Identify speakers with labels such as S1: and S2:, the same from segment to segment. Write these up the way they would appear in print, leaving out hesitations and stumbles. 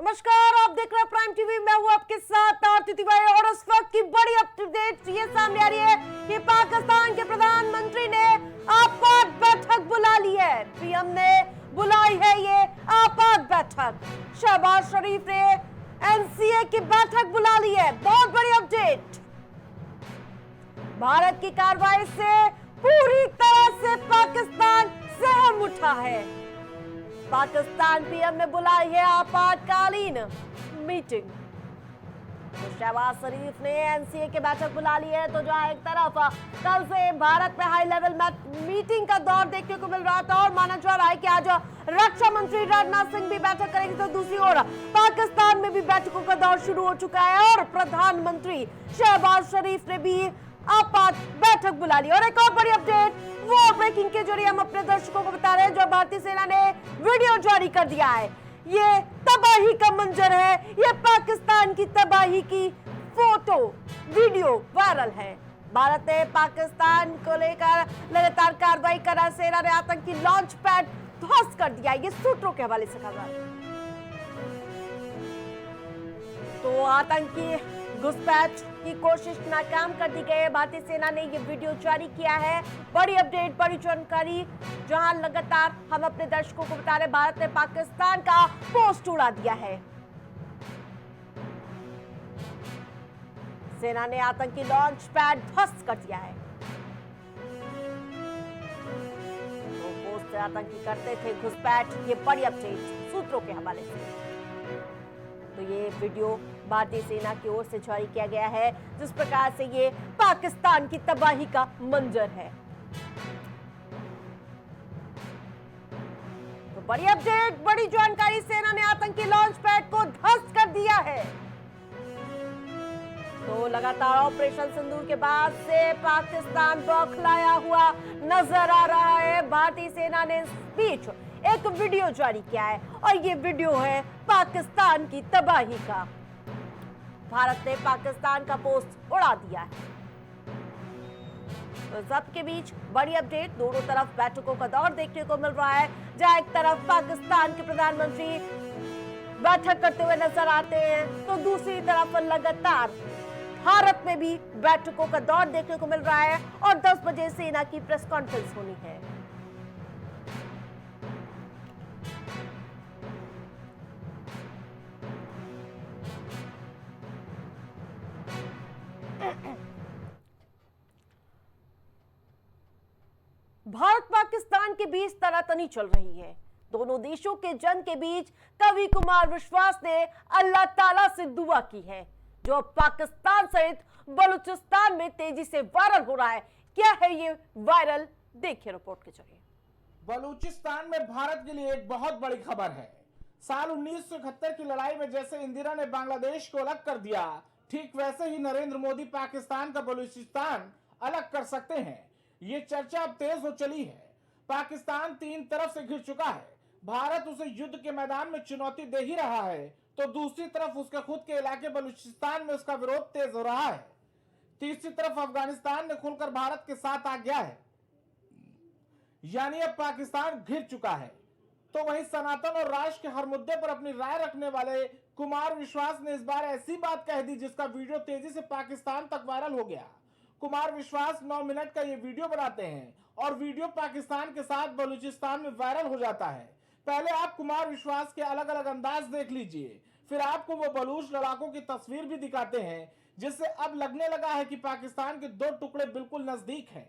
S1: नमस्कार, आप देख रहे हैं प्राइम टीवी। मैं हूं आपके साथ आरती तिवारी और इस वक्त की बड़ी अपडेट ये सामने आ रही है कि पाकिस्तान के प्रधानमंत्री ने आपात बैठक बुला ली है। पीएम ने बुलाई है ये आपात बैठक। शहबाज शरीफ ने एनसीए की बैठक बुला ली है। बहुत बड़ी अपडेट। भारत की कार्रवाई से पूरी तरह से पाकिस्तान सहम उठा है। पाकिस्तान पीएम ने बुलाई है आपातकालीन मीटिंग। तो शहबाज शरीफ ने एनसीए की बैठक बुला ली है। तो जहां एक तरफ कल से भारत में हाई लेवल मीटिंग का दौर देखने को मिल रहा था और माना जा रहा है कि आज रक्षा मंत्री राजनाथ सिंह भी बैठक करेंगे, तो दूसरी ओर पाकिस्तान में भी बैठकों का दौर शुरू हो चुका है और प्रधानमंत्री शहबाज शरीफ ने भी आपात बैठक बुला ली। और एक और बड़ी अपडेट वो ब्रेकिंग के जरिए हम अपने दर्शकों को बता रहे हैं, जो भारतीय सेना ने वीडियो जारी कर दिया है। ये तबाही का मंजर है, ये पाकिस्तान की तबाही की फोटो वीडियो वायरल है। भारत ने पाकिस्तान को लेकर लगातार कार्रवाई कर रहा। सेना ने आतंकी लॉन्च पैड ध्वस्त कर दिया। ये सूत्रों के हवाले से खबर। तो आतंकी घुसपैठ की कोशिश नाकाम कर दी गई है। भारतीय सेना ने यह वीडियो जारी किया है। बड़ी अपडेट, बड़ी जानकारी, जहां लगातार हम अपने दर्शकों को बता रहे, भारत ने पाकिस्तान का पोस्ट उड़ा दिया है। सेना ने आतंकी लॉन्च पैड ध्वस्त कर दिया है। तो पोस्ट से आतंकी करते थे घुसपैठ। ये बड़ी अपडेट सूत्रों के हवाले से। तो ये वीडियो भारतीय सेना की ओर से जारी किया गया है, जिस प्रकार से ये पाकिस्तान की तबाही का मंजर है। तो बड़ी अपडेट, बड़ी जानकारी, सेना ने आतंकी लॉन्च पैड को ध्वस्त कर दिया है। तो लगातार ऑपरेशन सिंदूर के बाद से पाकिस्तान बौखलाया हुआ नजर आ रहा है। भारतीय सेना ने इस बीच एक वीडियो जारी किया है और ये वीडियो है पाकिस्तान की तबाही का। भारत ने पाकिस्तान का पोस्ट उड़ा दिया है। तो सबके बीच बड़ी अपडेट, दोनों तरफ बैठकों का दौर देखने को मिल रहा है, जहां एक तरफ पाकिस्तान के प्रधानमंत्री बैठक करते हुए नजर आते हैं, तो दूसरी तरफ लगातार भारत में भी बैठकों का दौर देखने को मिल रहा है और 10 बजे सेना की प्रेस कॉन्फ्रेंस होनी है। भारत पाकिस्तान के बीच तनातनी चल रही है। दोनों देशों के जंग के बीच कवि कुमार विश्वास ने अल्लाह ताला से दुआ की है, जो पाकिस्तान सहित बलूचिस्तान में तेजी से वायरल हो रहा है। क्या है ये वायरल, देखिए रिपोर्ट के जरिए।
S2: बलूचिस्तान में भारत के लिए एक बहुत बड़ी खबर है। साल 1971 की लड़ाई में जैसे इंदिरा ने बांग्लादेश को अलग कर दिया, ठीक वैसे ही नरेंद्र मोदी पाकिस्तान का बलूचिस्तान अलग कर सकते हैं। ये चर्चा अब तेज हो चली है। पाकिस्तान तीन तरफ से घिर चुका है। भारत उसे युद्ध के मैदान में चुनौती दे ही रहा है, तो दूसरी तरफ उसके खुद के इलाके बलूचिस्तान में उसका विरोध तेज हो रहा है। तीसरी तरफ अफगानिस्तान ने खुलकर भारत के साथ आ गया है, यानी अब पाकिस्तान घिर चुका है। तो वहीं सनातन और राष्ट्र के हर मुद्दे पर अपनी राय रखने वाले कुमार विश्वास ने इस बार ऐसी बात कह दी जिसका वीडियो तेजी से पाकिस्तान तक वायरल हो गया। कुमार विश्वास 9 मिनट का ये वीडियो बनाते हैं और वीडियो पाकिस्तान के साथ बलूचिस्तान में वायरल हो जाता है। पहले आप कुमार विश्वास के अलग अलग अंदाज देख लीजिए, फिर आपको वो बलूच लड़ाकों की तस्वीर भी दिखाते हैं, जिससे अब लगने लगा है कि पाकिस्तान के दो टुकड़े बिल्कुल नजदीक हैं।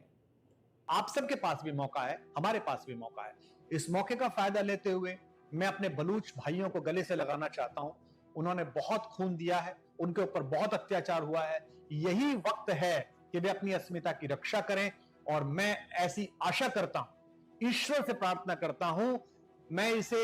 S3: आप सबके पास भी मौका है, हमारे पास भी मौका है। इस मौके का फायदा लेते हुए मैं अपने बलूच भाइयों को गले से लगाना चाहता हूं। उन्होंने बहुत खून दिया है, उनके ऊपर बहुत अत्याचार हुआ है। यही वक्त है कि वे अपनी अस्मिता की रक्षा करें और मैं ऐसी आशा करता हूं, ईश्वर से प्रार्थना करता हूं, मैं इसे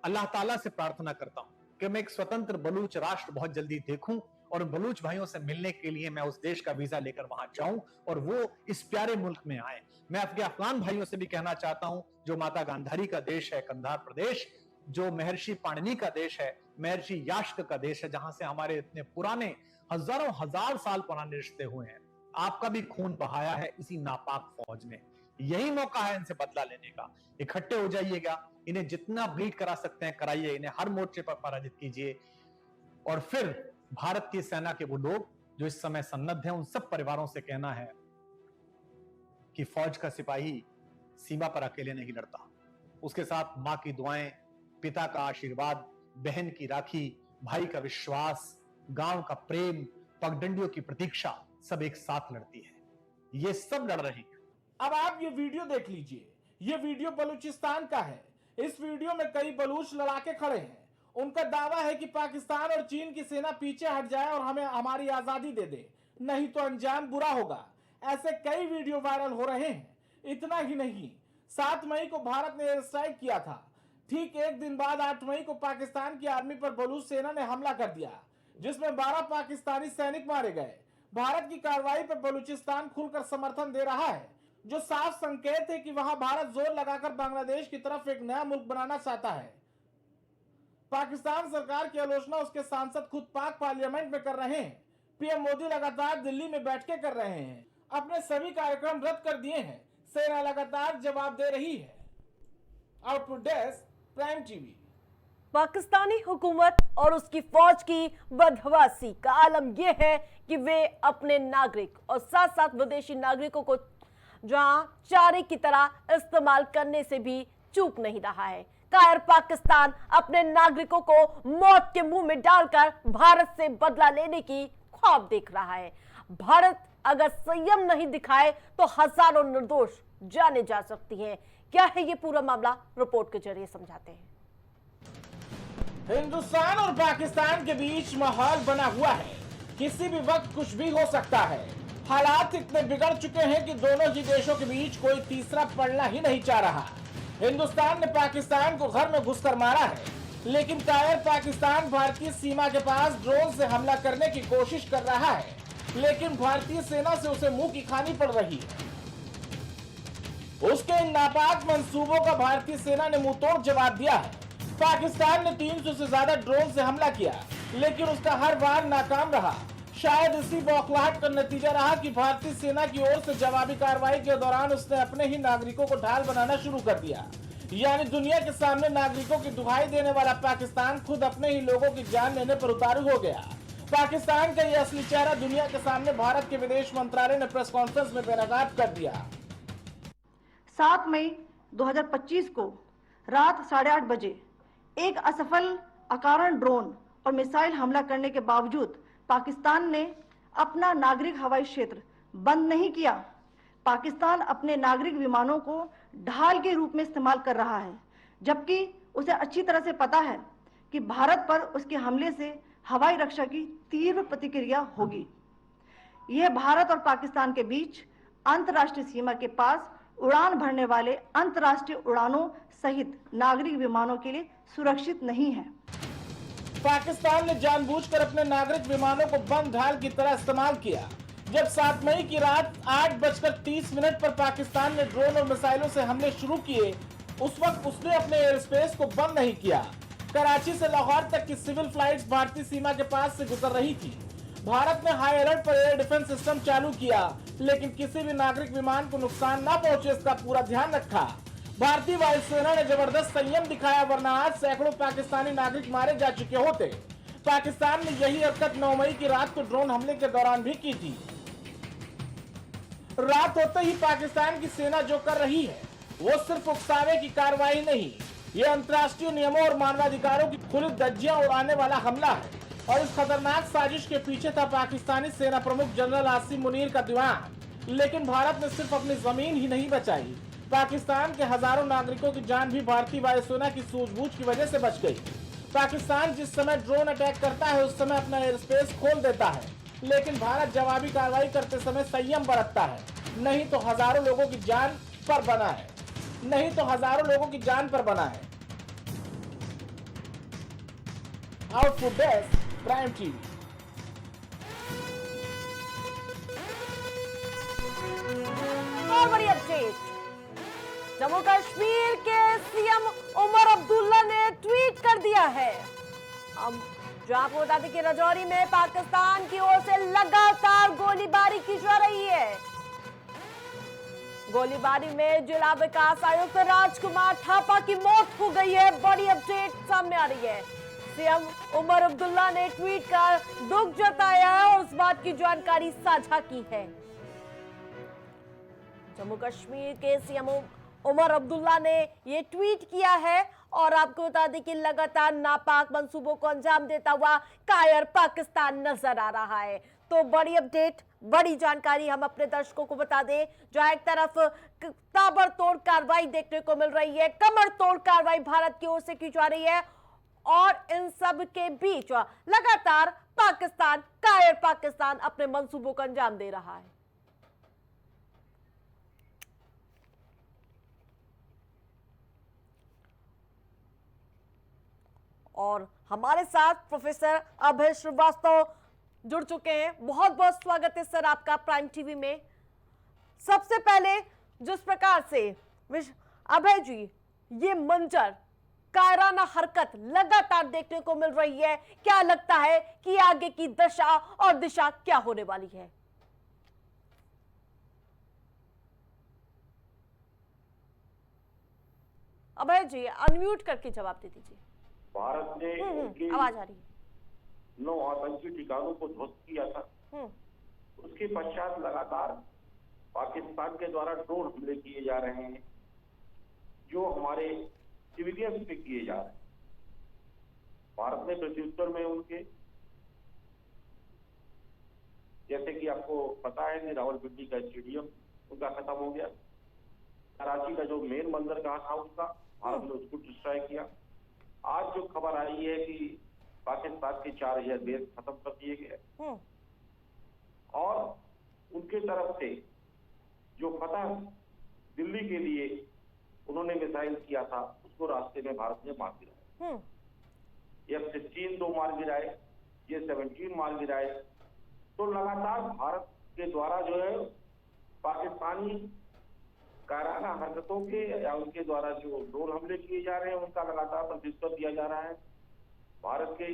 S3: अल्लाह ताला से प्रार्थना करता हूं कि मैं एक स्वतंत्र बलूच राष्ट्र बहुत जल्दी देखूं और बलूच भाइयों से मिलने के लिए मैं उस देश का वीजा लेकर वहां जाऊं और वो इस प्यारे मुल्क में आए। मैं अपने अफगान भाइयों से भी कहना चाहता हूं, जो माता गांधारी का देश है, कंधार प्रदेश, जो महर्षि पाणिनि का देश है, महर्षि यास्क का देश है, जहां से हमारे इतने पुराने हजारों हजार साल पुराने रिश्ते हुए हैं। आपका भी खून बहाया है इसी नापाक फौज ने। यही मौका है इनसे बदला लेने का। इकट्ठे हो जाइएगा, इन्हें जितना ब्लीड करा सकते हैं कराइए, इन्हें हर मोर्चे पर पराजित कीजिए। और फिर भारत की सेना के वो लोग जो इस समय सन्नद्ध हैं, उन सब परिवारों से कहना है कि फौज का सिपाही सीमा पर अकेले नहीं लड़ता, उसके साथ मां की दुआएं, पिता का आशीर्वाद, बहन की राखी, भाई का विश्वास, गांव का प्रेम, पगडंडियों की प्रतीक्षा सब एक साथ लड़ती है। ये सब लड़ रहे हैं।
S2: अब आप ये वीडियो देख लीजिए। ये वीडियो बलूचिस्तान का है। इस वीडियो में कई बलूच लड़ाके खड़े हैं। उनका दावा है कि पाकिस्तान और चीन की सेना पीछे हट जाए और हमें हमारी आजादी दे दे, नहीं तो अंजाम बुरा होगा। ऐसे कई वीडियो वायरल हो रहे हैं। इतना ही नहीं, 7 मई को भारत ने एयर स्ट्राइक किया था। ठीक एक दिन बाद 8 मई को पाकिस्तान की आर्मी पर बलूच सेना ने हमला कर दिया, जिसमें 12 पाकिस्तानी सैनिक मारे गए। भारत की कार्रवाई पर बलूचिस्तान खुलकर समर्थन दे रहा है, जो साफ संकेत है कि वहां भारत जोर लगाकर बांग्लादेश की तरफ एक नया मुल्क बनाना चाहता है। पाकिस्तान सरकार की आलोचना उसके सांसद खुद पाक पार्लियामेंट में कर रहे हैं। पीएम मोदी लगातार दिल्ली में बैठकें कर रहे हैं, अपने सभी कार्यक्रम रद्द कर दिए हैं। सेना लगातार जवाब दे रही है। Output desk, prime TV.
S1: Pakistani हुकूमत और उसकी फौज की बदहवासी का आलम यह है कि वे अपने नागरिक और साथ साथ विदेशी नागरिकों को जहां चारे की तरह इस्तेमाल करने से भी चूक नहीं रहा है। कायर पाकिस्तान अपने नागरिकों को मौत के मुंह में डालकर भारत से बदला लेने की ख्वाब देख रहा है। भारत अगर संयम नहीं दिखाए तो हजारों निर्दोष जाने जा सकती हैं। क्या है ये पूरा मामला, रिपोर्ट के जरिए समझाते हैं।
S2: हिंदुस्तान और पाकिस्तान के बीच माहौल बना हुआ है, किसी भी वक्त कुछ भी हो सकता है। हालात इतने बिगड़ चुके हैं कि दोनों ही देशों के बीच कोई तीसरा पड़ना ही नहीं चाह रहा। हिंदुस्तान ने पाकिस्तान को घर में घुसकर मारा है, लेकिन कायर पाकिस्तान भारतीय सीमा के पास ड्रोन से हमला करने की कोशिश कर रहा है, लेकिन भारतीय सेना से उसे मुंह की खानी पड़ रही है। उसके इन नापाक मंसूबों का भारतीय सेना ने मुंहतोड़ जवाब दिया है। पाकिस्तान ने 300 से ज्यादा ड्रोन से हमला किया, लेकिन उसका हर वार नाकाम रहा। शायद इसी बौखलाहट का नतीजा रहा कि भारतीय सेना की ओर से जवाबी कार्रवाई के दौरान उसने अपने ही नागरिकों को ढाल बनाना शुरू कर दिया। यानी दुनिया के सामने नागरिकों की दुहाई देने वाला पाकिस्तान खुद अपने ही लोगों की जान लेने पर उतारू हो गया। पाकिस्तान का यह असली चेहरा दुनिया के सामने भारत के विदेश मंत्रालय ने प्रेस कॉन्फ्रेंस में बेनकाब कर दिया।
S4: 7 मई 2025 को रात 8:30 बजे एक असफल अकारण ड्रोन और मिसाइल हमला करने के बावजूद पाकिस्तान ने अपना नागरिक हवाई क्षेत्र बंद नहीं किया। पाकिस्तान अपने नागरिक विमानों को ढाल के रूप में इस्तेमाल कर रहा है, जबकि उसे अच्छी तरह से पता है कि भारत पर उसके हमले से हवाई रक्षा की तीव्र प्रतिक्रिया होगी। यह भारत और पाकिस्तान के बीच अंतर्राष्ट्रीय सीमा के पास उड़ान भरने वाले अंतर्राष्ट्रीय उड़ानों सहित नागरिक विमानों के लिए सुरक्षित नहीं है।
S2: पाकिस्तान ने जानबूझकर अपने नागरिक विमानों को बम ढाल की तरह इस्तेमाल किया। जब 7 मई की रात 8:30 पर पाकिस्तान ने ड्रोन और मिसाइलों से हमले शुरू किए, उस वक्त उसने अपने एयर स्पेस को बंद नहीं किया। कराची से लाहौर तक की सिविल फ्लाइट्स भारतीय सीमा के पास से गुजर रही थी। भारत ने हाई अलर्ट पर एयर डिफेंस सिस्टम चालू किया, लेकिन किसी भी नागरिक विमान को नुकसान न पहुंचे इसका पूरा ध्यान रखा। भारतीय वायुसेना ने जबरदस्त संयम दिखाया, वरना आज सैकड़ों पाकिस्तानी नागरिक मारे जा चुके होते। पाकिस्तान ने यही हरकत 9 मई की रात को ड्रोन हमले के दौरान भी की थी। रात होते ही पाकिस्तान की सेना जो कर रही है वो सिर्फ उकसावे की कार्रवाई नहीं, ये अंतर्राष्ट्रीय नियमों और मानवाधिकारों की खुली धज्जियां उड़ाने वाला हमला है। और इस खतरनाक साजिश के पीछे था पाकिस्तानी सेना प्रमुख जनरल आसिम मुनीर का दिमाग। लेकिन भारत ने सिर्फ अपनी जमीन ही नहीं बचाई, पाकिस्तान के हजारों नागरिकों की जान भी भारतीय वायुसेना की सूझबूझ की वजह से बच गई। पाकिस्तान जिस समय ड्रोन अटैक करता है उस समय अपना एयर स्पेस खोल देता है, लेकिन भारत जवाबी कार्रवाई करते समय संयम बरतता है, नहीं तो हजारों लोगों की जान पर बना है, नहीं तो हजारों लोगों की जान पर बना है। Output desk, prime TV.
S1: और बड़ी अपडेट, जम्मू कश्मीर के सीएम उमर अब्दुल्ला ने ट्वीट कर दिया है। अब जो आपको बता दें कि राजौरी में पाकिस्तान की ओर से लगातार गोलीबारी की जा रही है। गोलीबारी में जिला विकास आयुक्त राजकुमार थापा की मौत हो गई है। बड़ी अपडेट सामने आ रही है। सीएम उमर अब्दुल्ला ने ट्वीट कर दुख जताया है और उस बात की जानकारी साझा की है। जम्मू कश्मीर के सीएम उमर अब्दुल्ला ने ये ट्वीट किया है और आपको बता दें कि लगातार नापाक मंसूबों को अंजाम देता हुआ कायर पाकिस्तान नजर आ रहा है। तो बड़ी अपडेट, बड़ी जानकारी हम अपने दर्शकों को बता दें। जहां एक तरफ ताबड़तोड़ कार्रवाई देखने को मिल रही है, कमर तोड़ कार्रवाई भारत की ओर से की जा रही है और इन सब के बीच लगातार पाकिस्तान, कायर पाकिस्तान अपने मंसूबों को अंजाम दे रहा है। और हमारे साथ प्रोफेसर अभय श्रीवास्तव जुड़ चुके हैं। बहुत बहुत स्वागत है सर आपका प्राइम टीवी में। सबसे पहले जिस प्रकार से अभय जी ये मंजर, कायराना हरकत लगातार देखने को मिल रही है, क्या लगता है कि आगे की दशा और दिशा क्या होने वाली है? अभय जी अनम्यूट करके जवाब दे दीजिए।
S5: भारत ने उनके
S1: आवाज आ रही है।
S5: 9 आतंकी ठिकानों को ध्वस्त किया था। उसके पश्चात लगातार पाकिस्तान के द्वारा ड्रोन हमले किए जा रहे हैं जो हमारे सिविलियंस पे किए जा रहे हैं। भारत ने प्रत्युत्तर में उनके, जैसे कि आपको पता है कि रावलपिंडी का स्टेडियम उनका खत्म हो गया। कराची का जो मेन मंदिर कहा था उसका, भारत ने उसको डिस्ट्रॉय किया। आज जो खबर आई है कि पाकिस्तान के 4000 बेस खत्म कर दिए गए और उनके तरफ से जो फतह दिल्ली के लिए उन्होंने मिसाइल किया था उसको रास्ते में भारत ने मार गिराया। F-16 2 मार गिराए, J-17 मार गिराए। तो लगातार भारत के द्वारा जो है पाकिस्तानी कायराना हरकतों के या उनके द्वारा जो ड्रोन हमले किए जा रहे हैं उनका लगातार प्रत्युत्तर दिया जा रहा है। भारत के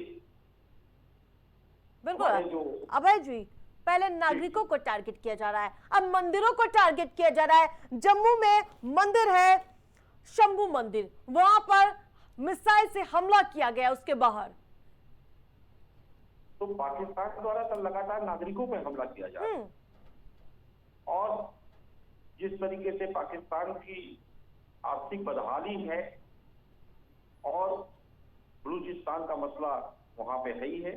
S1: बिल्कुल अभय जी, पहले नागरिकों को टारगेट किया जा रहा है, अब मंदिरों को टारगेट किया जा रहा है। जम्मू में मंदिर है शंभू मंदिर, वहां पर मिसाइल से हमला किया गया उसके बाहर।
S5: तो पाकिस्तान द्वारा तो लगातार नागरिकों पर हमला किया जा रहा है और जिस तरीके से पाकिस्तान की आर्थिक बदहाली है और बलूचिस्तान का मसला वहां पे है ही है।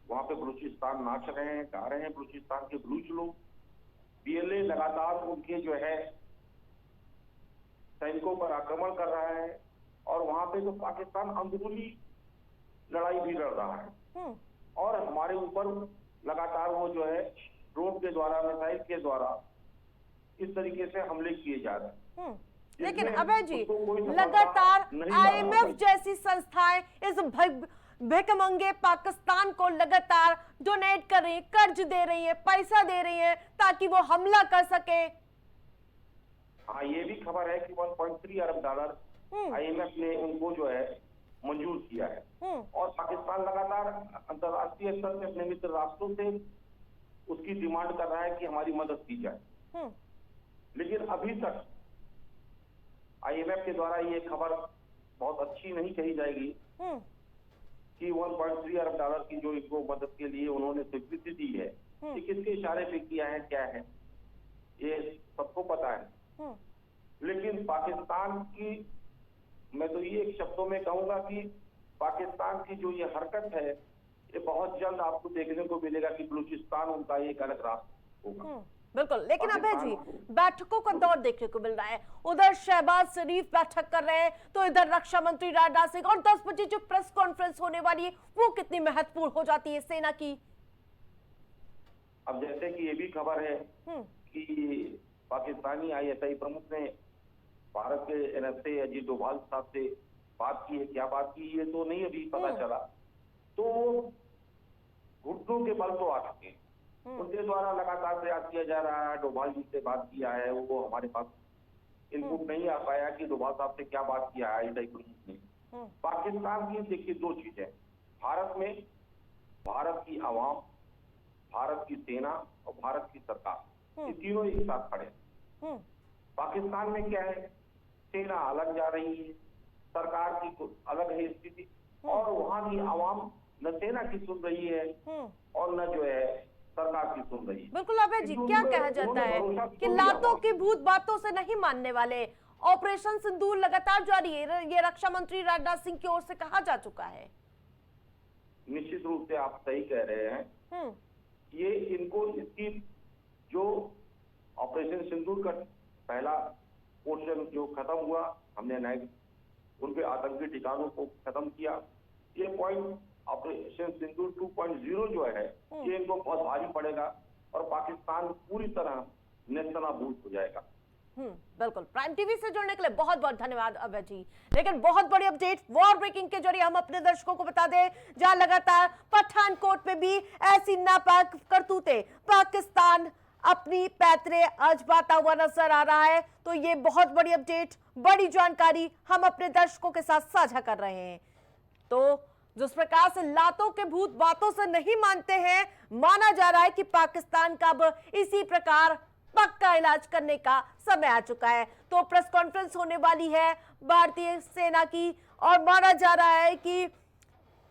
S5: वहां पे बलूचिस्तान नाच रहे हैं, गा रहे हैं बलूचिस्तान के बलूच लोग। बीएलए लगातार उनके जो है सैनिकों पर आक्रमण कर रहा है और वहां पे तो पाकिस्तान अंदरूनी लड़ाई भी लड़ रहा है और हमारे ऊपर लगातार वो जो है ड्रोन के द्वारा, मिसाइल के द्वारा इस तरीके से हमले किए जा रहे हैं।
S1: लेकिन अभय जी लगातार IMF जैसी संस्थाएं इस भिखमंगे पाकिस्तान को लगातार डोनेट कर रही है, कर्ज दे रही है, पैसा दे रही है ताकि वो हमला कर सके।
S5: हाँ, ये भी खबर है कि 1.3 अरब डॉलर IMF ने उनको जो है मंजूर किया है और पाकिस्तान लगातार अंतर्राष्ट्रीय स्तर से अपने मित्र राष्ट्रों से उसकी डिमांड कर रहा है कि हमारी मदद की जाए। लेकिन अभी तक IMF के द्वारा ये खबर बहुत अच्छी नहीं कही जाएगी कि 1.3 अरब डॉलर की जो इनको मदद के लिए उन्होंने स्वीकृति दी है, ये किसके इशारे पे किया है, क्या है, ये सबको पता है। लेकिन पाकिस्तान की, मैं तो ये शब्दों में कहूंगा कि पाकिस्तान की जो ये हरकत है ये बहुत जल्द आपको देखने को मिलेगा कि बलूचिस्तान उनका एक अलग रास्ता होगा।
S1: बिल्कुल, लेकिन अभय जी बैठकों का दौर देखने को मिल रहा है। उधर शहबाज शरीफ बैठक कर रहे हैं तो इधर रक्षा मंत्री राजनाथ सिंह, और 10 बजे जो प्रेस कॉन्फ्रेंस होने वाली है वो कितनी महत्वपूर्ण हो जाती है सेना की।
S5: अब जैसे कि ये भी खबर है कि पाकिस्तानी ISI प्रमुख ने भारत के NSA अजीत डोभाल साहब से बात की है। क्या बात की ये तो नहीं अभी पता चला। तो घुटनों के बल तो आ चुके हैं, उनके द्वारा लगातार प्रयास किया जा रहा है। डोभाल जी से बात किया है, वो हमारे पास इनपुट नहीं आ पाया कि डोभाल साहब से क्या बात किया है ISI प्रमुख ने। पाकिस्तान की देखिए 2 चीजें, भारत में भारत की आवाम, भारत की सेना और भारत की सरकार, ये तीनों एक साथ खड़े पाकिस्तान में क्या है, सेना अलग जा रही है, सरकार की अलग है स्थिति, और वहां की आवाम न सेना की सुन रही है और न जो है सरकार की सुन रही है।
S1: बिल्कुल अभय जी, क्या कहा जाता है कि लातों की भूत बातों से नहीं मानने वाले, ऑपरेशन सिंदूर लगातार जारी है, ये रक्षा मंत्री राजनाथ सिंह की ओर से कहा जा चुका है।
S5: निश्चित रूप से आप सही कह रहे हैं। ये इनको इसकी जो ऑपरेशन सिंदूर का पहला पोर्शन जो खत्म हुआ, हमने उनके आतंकी ठिकानों को खत्म किया, ये पॉइंट ऑपरेशन सिंदूर 2.0 जो है ये इनको बहुत भारी पड़ेगा और पाकिस्तान पूरी तरह नेस्तनाबूद हो जाएगा।
S1: बिल्कुल। प्राइम टीवी से जुड़ने के लिए बहुत बहुत धन्यवाद अभय जी। लेकिन बहुत बड़ी अपडेट वॉर ब्रेकिंग के जरिए हम अपने दर्शकों को बता दें, जहां लगातार पठानकोट में भी ऐसी नापाक करतूतें पाकिस्तान अपनी पैतरे आजमाता हुआ नजर आ रहा है। तो ये बहुत बड़ी अपडेट, बड़ी जानकारी हम अपने दर्शकों के साथ साझा कर रहे हैं। तो जिस प्रकार से लातों के भूत बातों से नहीं मानते हैं, माना जा रहा है कि पाकिस्तान का अब इसी प्रकार पक्का इलाज करने का समय आ चुका है। तो प्रेस कॉन्फ्रेंस होने वाली है भारतीय सेना की और माना जा रहा है कि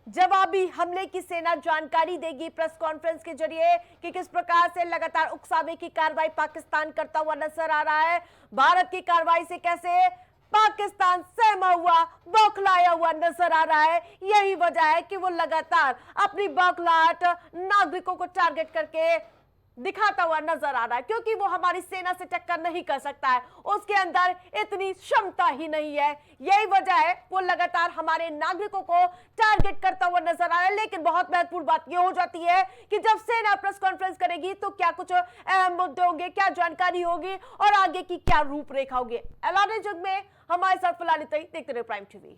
S1: जवाबी हमले की सेना जानकारी देगी प्रेस कॉन्फ्रेंस के जरिए कि किस प्रकार से लगातार उकसावे की कार्रवाई पाकिस्तान करता हुआ नजर आ रहा है। भारत की कार्रवाई से कैसे पाकिस्तान सहमा हुआ, बौखलाया हुआ नजर आ रहा है। यही वजह है कि वो लगातार अपनी बौखलाहट नागरिकों को टारगेट करके दिखाता हुआ नजर आ रहा है, क्योंकि वो हमारी सेना से टक्कर नहीं कर सकता है, उसके अंदर इतनी क्षमता ही नहीं है। यही वजह है वो लगातार हमारे नागरिकों को टारगेट करता हुआ नजर आ रहा है। लेकिन बहुत महत्वपूर्ण बात ये हो जाती है कि जब सेना प्रेस कॉन्फ्रेंस करेगी तो क्या कुछ अहम मुद्दे होंगे, क्या जानकारी होगी और आगे की क्या रूपरेखा होगी। ऐलान जंग में हमारे साथ फिलहाल इतना ही। देखते रहे प्राइम टीवी।